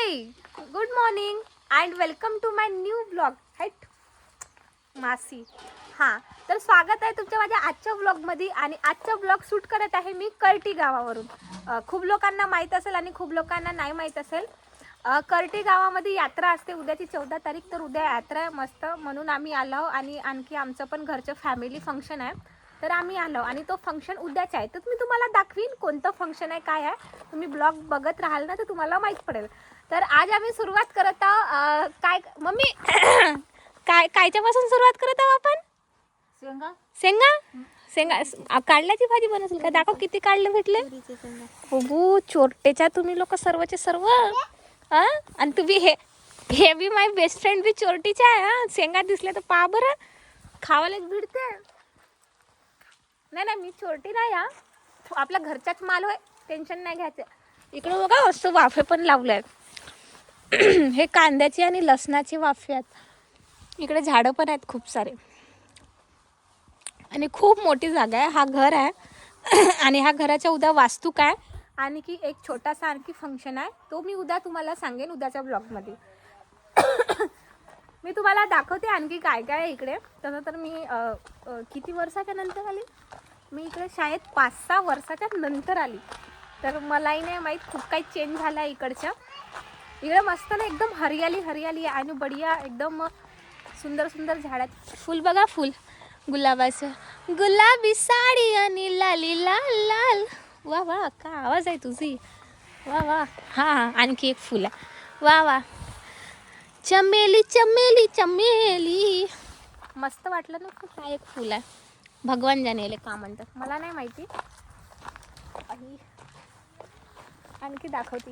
High, good morning and welcome to my new blog. हाईट मासी. हां, तर स्वागत आहे तुमच्या माझ्या आजच्या ब्लॉगमध्ये. आणि आजचा ब्लॉग शूट करत आहे मी कर्टी गावावरून. खूप लोकांना माहीत असेल आणि खूप लोकांना नाही माहीत असेल. कर्टी गावामध्ये यात्रा असते उद्याची 14 तारीख. तर उद्या यात्रा आहे मस्त, म्हणून आम्ही आलो. आणि आणखी आमचं पण घरचं फॅमिली फंक्शन आहे, तर आम्ही आलो. आणि तो फंक्शन उद्याचा आहे, तर मी तुम्हाला दाखवीन कोणतं फंक्शन आहे, काय आहे. तुम्ही ब्लॉग बघत राहाल ना तर तुम्हाला माहीत पडेल. तर आज आम्ही सुरुवात करत आहोत. काय मम्मी कायच्यापासून सुरुवात करत आहोत आपण? शेंगा काढल्याची भाजी बनवशील का? दाखव किती काढले भेटले. हो चोरटेच्या तुम्ही लोक सर्वचे सर्व. आणि तुम्ही हे बी माय बेस्ट फ्रेंड बी चोरटीच्या आहे. शेंगा दिसल्या तर पहा बरं, खावायलाच भिडते. नाही मी चोरटी नाही. आपल्या घरच्याच माल होय, टेन्शन नाही घ्यायचं. इकडे बघा असं वाफे पण लावले आहेत. हे कांद्याची आणि लसणाची वाफे आहेत. इकडे झाडं पण आहेत खूप सारे आणि खूप मोठी जागा आहे. हा घर आहे आणि ह्या घराच्या उद्या वास्तूक आहे. आणि की एक छोटासा आणखी फंक्शन आहे, तो मी उद्या तुम्हाला सांगेन उद्याच्या ब्लॉगमध्ये. मी तुम्हाला दाखवते आणखी काय काय आहे इकडे. तसं तर मी किती वर्षाच्या नंतर आली, मी इकडे शाळेत 5-6 वर्षाच्या नंतर आली. तर मलाही नाही माहीत, खूप काही चेंज झाला आहे इकडच्या. इकडे मस्त ना एकदम हरियाली आहे आणि बढिया एकदम सुंदर सुंदर झाडात. फुल बघा, फुल गुलाबाचं, गुलाबी साडी आणि लाली लाल लाल. वा वा, का आवाज आहे तुझी. वा वा. हां, आणखी एक फुल आहे. वा वा, चमेली चमेली चमेली. मस्त वाटलं ना. खूप हा एक फुल आहे. भगवान जानेले का म्हणतात, मला नाही माहिती. आणखी दाखवते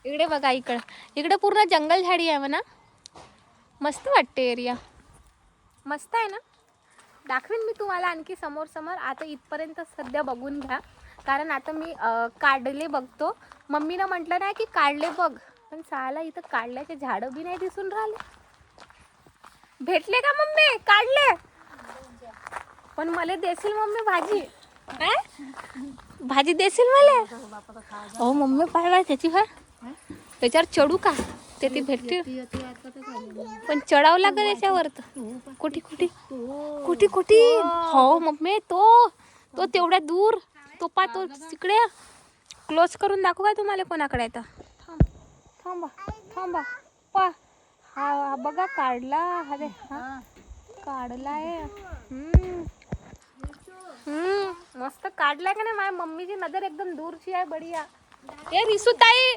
इकडे बघा. इकडे पूर्ण जंगल झाडी आहे म्हणा. मस्त वाटते एरिया, मस्त आहे ना. दाखवीन मी तुम्हाला आणखी समोर. आता इथपर्यंत सध्या बघून घ्या, कारण आता मी काढले बघतो. मम्मीनं म्हटलं नाही की काढले बघ, पण साला इथं काढल्याचे झाडं बी नाही दिसून राहिले. भेटले का मम्मी? काढले पण मला देशील मम्मी भाजी? भाजी देशील मला? हो मम्मी, पाहिजे त्याची त्याच्यावर चढू का? ते ती भेटते पण चढावं लागेल याच्यावर. कुठे हो मम्मी, तो तेवढ्या दूर, तो तिकडे क्लोज करून दाखवू का तुम्हाला कोणाकडे आहे तर? थांबा पा. हा बघा, काढला. अरे हा काढलाय. मस्त काढलाय का नाही? माझ्या मम्मीची नजर एकदम दूरची आहे. बढिया. ए रिसूताई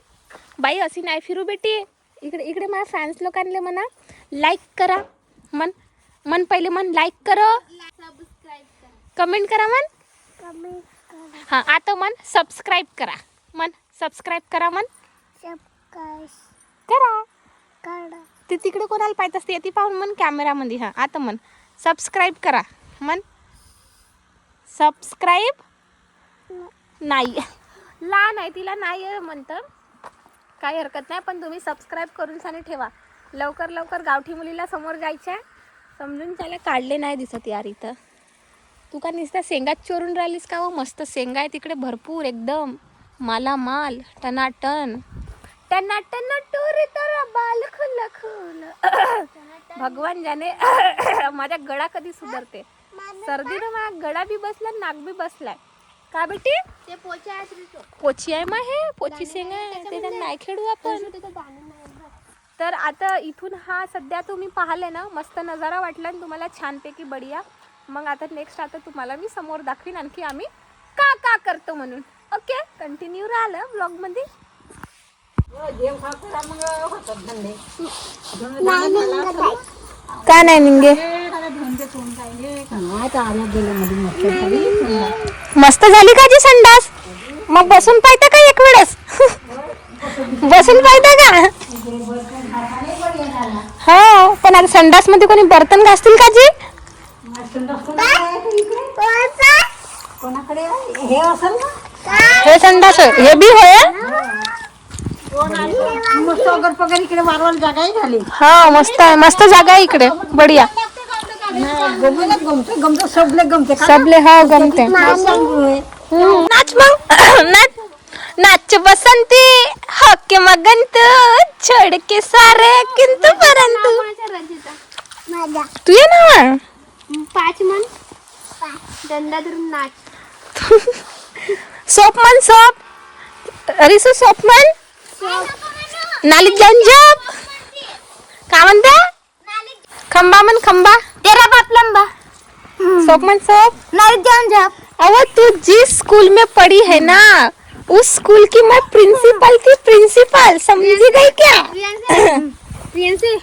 बाई, अशी नाही फिरू बेटी. इकडे माझ्या फॅन्स लोकांना म्हणा लाईक करा. मन पहिले लाईक करा, कमेंट करा. हां, आता सबस्क्राईब करा. सबस्क्राईब करा. करा. ते तिकडे कोणाला पाहिजे असते ती पाहून कॅमेरामध्ये. हां, आता सबस्क्राईब करा. सबस्क्राईब नाही, लहान आहे तिला नाही म्हणतं, काही हरकत नाही. पण तुम्ही सबस्क्राईब करून ठेवा. लवकर गावठी मुलीला समोर जायचं आहे, समजून त्याला. काढले नाही दिसत यार इथं. तू का नुसत्या शेंगात चोरून राहिलीस का? मस्त शेंगा आहे तिकडे भरपूर, एकदम मालामाल, टनाटन टोरी तर बाल खुल. भगवान जाने माझ्या गळा कधी सुधारते. सर्दीनं माझा गळा बी बसला, नाक बी बसलाय. का बेटी? ते पोची आहे मग, हे पोची शेंगा आहे, त्याच्यात नाही खेळू आपण. तर आता इथून हा सध्या तुम्ही पाहिले ना, मस्त नजारा वाटला ना तुम्हाला, छानपैकी बढिया. मग आता नेक्स्ट आता तुम्हाला मी समोर दाखवीन आणखी आम्ही का करतो म्हणून. ओके, कंटिन्यू राहिलं ब्लॉगमध्ये. का नाही निघे? मस्त झाली का जी संडास? मग बसून पाहिजे का एक वेळेस? बसून पाहिजे का? हो, पण आता संडास मध्ये कोणी बर्तन घासतील का जी? हे संडास हे बी होय. हा मस्त जागा आहे इकडे, बढिया. सबले हा गमते. नाच मग, नाच. नाच बसंती हके मगन तू छोड़ के सारे किंतु परंतु तू ये ना 5 मन दंडा धरून नाच. सोपमन सोप रिसू सोपमन नालीत जाऊन झोप. का म्हणते खंबा मन खंबा तेरा बाप लंबा सोपमन सोप. नालीत जाऊन झोप. अब तू जिस स्कूल में पढ़ी है ना उस स्कूल की मैं प्रिंसिपल थी. प्रिंसिपल समझी गई क्या? प्रियंशी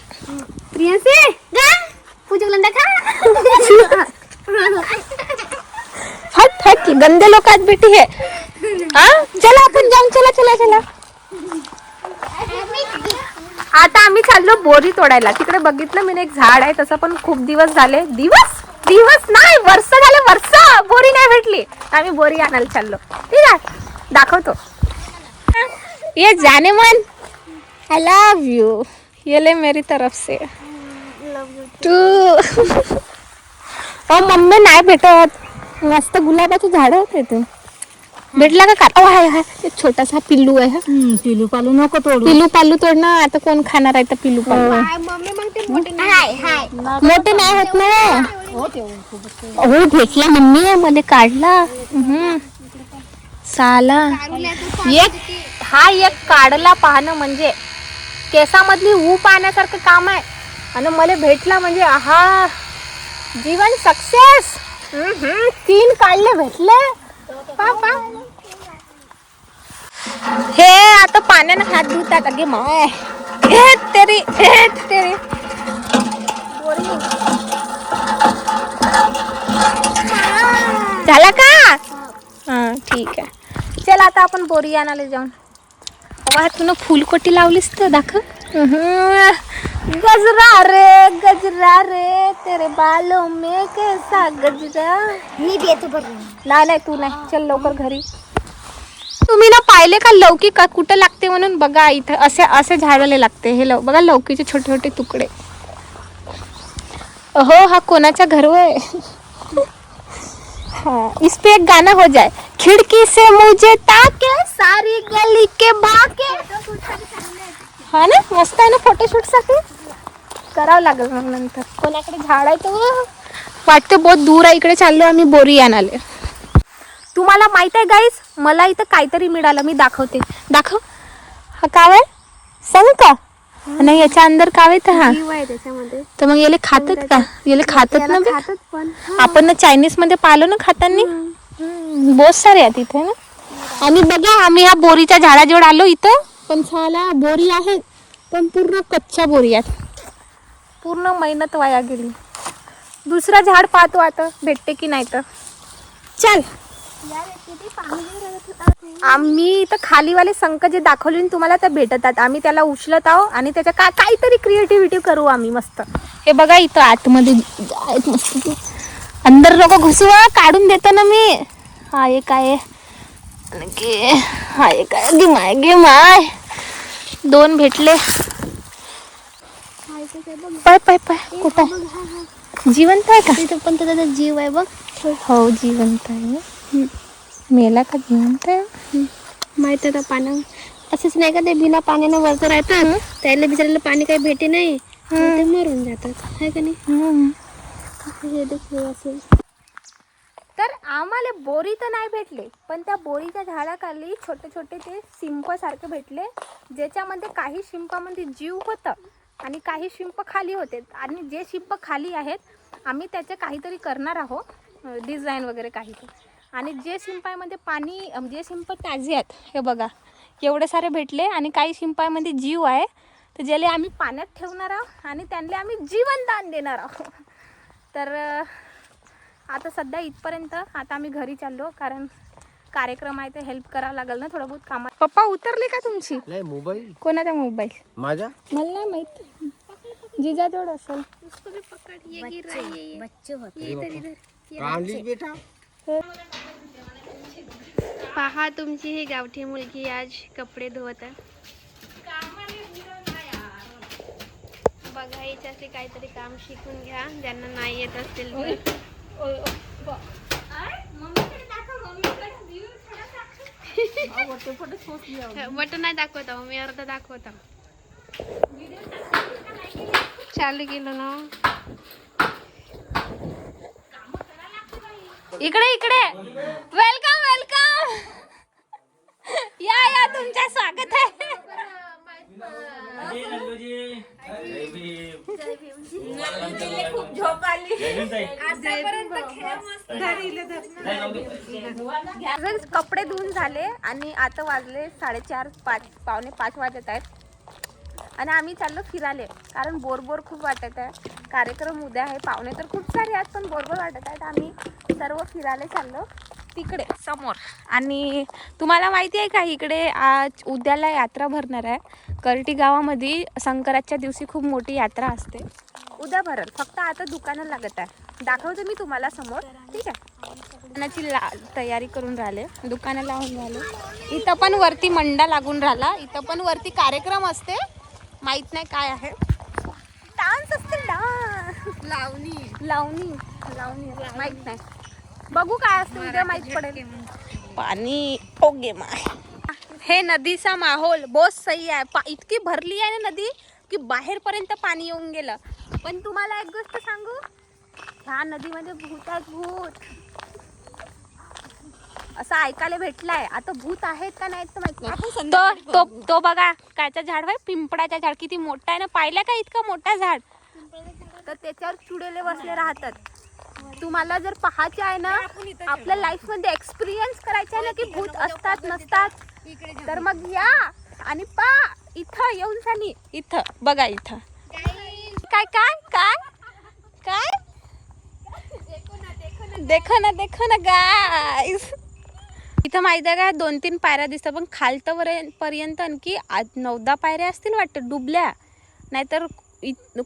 प्रियंशी गा पूजा खा. हट हट गंदे लोग आज बेटी है. हाँ चला आपण जाऊन चला चला चला. आता आम्ही चाललो बोरी तोडायला. तिकडे बघितलं मी एक झाड आहे तसं पण खूप दिवस झाले. दिवस नाही वर्ष झाले. वर्ष बोरी नाही भेटली. आम्ही बोरी आणायला चाललो. ठीक आहे दाखवतो. ये जाने मन आई लव यू. ये ले मेरी तरफ से तू. मम्मी नाही भेटत. मस्त गुलाबाचे झाड होते ते. भेटला का काटा आहे. एक छोटासा पिल्लू आहे. पिलू पालू नको तोडू. पिल्लू पालू तोडणं आता कोण खाणार आहे तर पिल्लू पालू. मम्मी मग ते मोठे हाय हाय मोठे नाही होत ना. हो भेटला मम्मी मध्ये काढला. साला एक काढला पाहणं म्हणजे केसामधली ऊ पाहण्यासारखं काम आहे. आणि मला भेटला म्हणजे आहा जीवन सक्सेस. 3 काढले भेटले. पापा हे आता पाण्यानं हात धुतात. अगे माय तेरी झाला का? हा ठीक आहे. चल आता आपण बोरी आणायला जाऊन. तुला फुलकोटी लावलीस तर दाखव. गजरा रे तेरे बालों में कैसा गजरा. मी देतो बरं. नाही तू नाही. चल लवकर घरी. तुम्ही ना पाहिले का लौकी का कुठं लागते म्हणून. बघा इथं असे झाडाले लागते. हे बघा लौकीचे छोटे छोटे तुकडे. हो हा कोणाच्या घर आहे. हाँ इस पे एक गाना हो जाए. खिड़की से मुझे ताके सारी गली के बाके. हा ना मस्त आहे ना फोटोशूट साठी. करावं लागेल मग नंतर. कोणाकडे झाड आहे तर वाटते बहुत दूर आहे. इकडे चाललो आम्ही बोरी आणाले. तुम्हाला माहित आहे गाईस मला इथं काहीतरी मिळालं. मी दाखवते. दाखव. हा काव आहे सांग का. नाही याच्या अंदर काव आहे तर हा जीव आहे त्याच्यामध्ये. तर मग याले खातात का. याले खातात ना. खातात पण आपण ना चायनीज मध्ये पाहिलो ना खाताना. बहुत सारे आहेत इथे ना. आणि बघा आम्ही ह्या बोरीच्या झाडाजवळ आलो इथं. पण साला बोरी आहेत पण पूर्ण कच्च्या बोरी आहेत. पूर्ण मेहनत वाया गेली. दुसरा झाड पाहतो आता भेटते की नाही तर. चल आम्ही इथं खालीवाले संख जे दाखवले तुम्हाला तर भेटतात. आम्ही त्याला उचलत आहो आणि त्याच्या काहीतरी क्रिएटिव्हिटी करू आम्ही मस्त. हे बघा इथं आतमध्ये आहेत मस्त. अंदर लोक घुसवा काढून देतो ना मी. हा एक आहे. हा एक आहे. गे माय 2 भेटले. पाय पाय पाय कुठं जिवंत आहे का. तिथं पण त्याचा जीव आहे बघ. हो जिवंत आहे. मेला का जिवंत आहे माहित आहे का. पानं असंच नाही का ते बिना पाण्यानं वरचं राहतात. त्याला बिचारायला पाणी काही भेटे नाही ते मरून जातात आहे का नाही. हे देखील असेल. तर आम्हाला बोरी तर नाही भेटले पण त्या बोरीच्या झाडाखाली छोटे छोटे ते शिंप सारखे भेटले. ज्याच्यामध्ये काही शिंपामध्ये जीव होतं आणि काही शिंप खाली होते. आणि जे शिंप खाली आहेत आम्ही त्याचे काहीतरी करणार आहोत डिझाईन वगैरे काहीतरी. आणि जे शिंपामध्ये पाणी जे शिंप ताजे आहेत हे बघा एवढे सारे भेटले. आणि काही शिंपामध्ये जीव आहे तर ज्याला आम्ही पाण्यात ठेवणार आहोत आणि त्यांना आम्ही जीवनदान देणार आहोत. तर आता सध्या इथपर्यंत. आता आम्ही घरी चाललो कारण कार्यक्रम आहे ते हेल्प करावं लागेल ना थोडं बहुत कामात. पप्पा उतरले का तुमची. नाही मोबाईल कोणाचा मोबाईल. माझा मला नाही माहित. जिजाजवळ असेल. काढलीस बेटा. पहा तुमची ही गावठी मुलगी आज कपडे धुवत आहे. बघा याच्यातले काहीतरी काम शिकून घ्या ज्यांना नाही येत असतील तर. बटन नाही दाखवत आहो, मी अर्धा दाखवत आहो. चालू केलं ना. इकडे इकडे वेलकम वेलकम. या तुमच्या स्वागत आहे. खूप झोप आली. कपडे धुवून झाले आणि आता वाजले 4:30 पावणे 5 वाजत आहेत आणि आम्ही चाललो फिरायला कारण बोर खूप वाटत आहे. कार्यक्रम उद्या आहे, पाहुणे तर खूप सारे आहेत पण बोर वाटत आहेत. आम्ही सर्व फिरायला चाललो तिकडे समोर. आणि तुम्हाला माहिती आहे का इकडे आज उद्याला यात्रा भरणार आहे करटी गावामध्ये. संक्रांतच्या दिवशी खूप मोठी यात्रा असते. उद्या भरल, फक्त आता दुकानं लागत आहे. दाखवते मी तुम्हाला समोर, ठीक आहे. दुकानाची तयारी करून राहिले, दुकानं लावून राहिले. इथं पण वरती मंडा लागून राहिला, इथं पण वरती कार्यक्रम असते. माहित नाही काय आहे, डान्स असते. डान्स लावणी माहित नाही, बघू काय असते उद्या माहित पडेल. पाणी ओगे माय. हे नदीचा माहोल बहुत सही आहे. इतकी भरली आहे ना नदी की बाहेर पर्यंत पाणी येऊन गेलं. पण तुम्हाला एक गोष्ट सांगू, ह्या नदीमध्ये भूत आहेत. भूत असं ऐकायला भेटलाय. आता भूत आहेत का नाहीत तर माहित नाही. तो बघा कायचा झाड आहे, पिंपळाचा झाड. किती मोठा आहे ना, पाहिलं का इतका मोठा झाड. तर त्याच्यावर चुडेले बसले राहतात. तुम्हाला जर पाहायचे आहे ना, आपल्या लाईफ मध्ये एक्सपिरियन्स करायचे आहे ना की भूत असतात नसतात, तर मग या आणि इथं येऊन जाणी. इथं बघा, इथं काय काय काय काय देखो ना गाईस. इथं माहिती आहे का 2-3 पायऱ्या दिसतात पण खालतपर्यंत आणखी 9-10 पायऱ्या असतील वाटतं डुबल्या. नाहीतर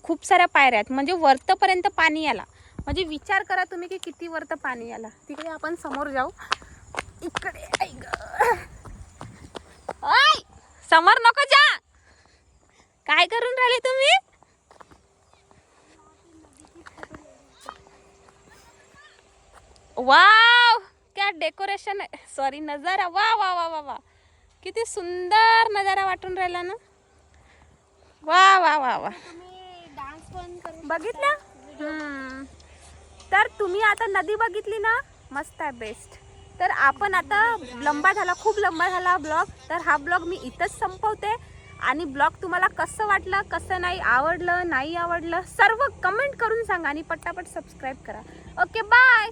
खूप साऱ्या पायऱ्या आहेत. म्हणजे वरतपर्यंत पाणी आला. म्हणजे विचार करा तुम्ही की किती वरत पाणी आला. तिकडे आपण समोर जाऊ. इकडे समोर नको जा. काय करून राहिले तुम्ही. वाव क्या डेकोरेशन आहे, सॉरी नजारा. वा वा वा वा वा, किती सुंदर नजारा वाटून राहिला ना. वा वा वा वा, बघितलं. तर तुम्ही आता नदी बघितली ना, मस्त आहे, बेस्ट. तर आपण आता खूप लंबा झाला ब्लॉग. तर हा ब्लॉग मी इथंच संपवते. आणि ब्लॉग तुम्हाला कसं वाटलं, कसं नाही आवडलं, नाही आवडलं, सर्व कमेंट करून सांगा आणि पटापट सबस्क्राईब करा. Okay bye.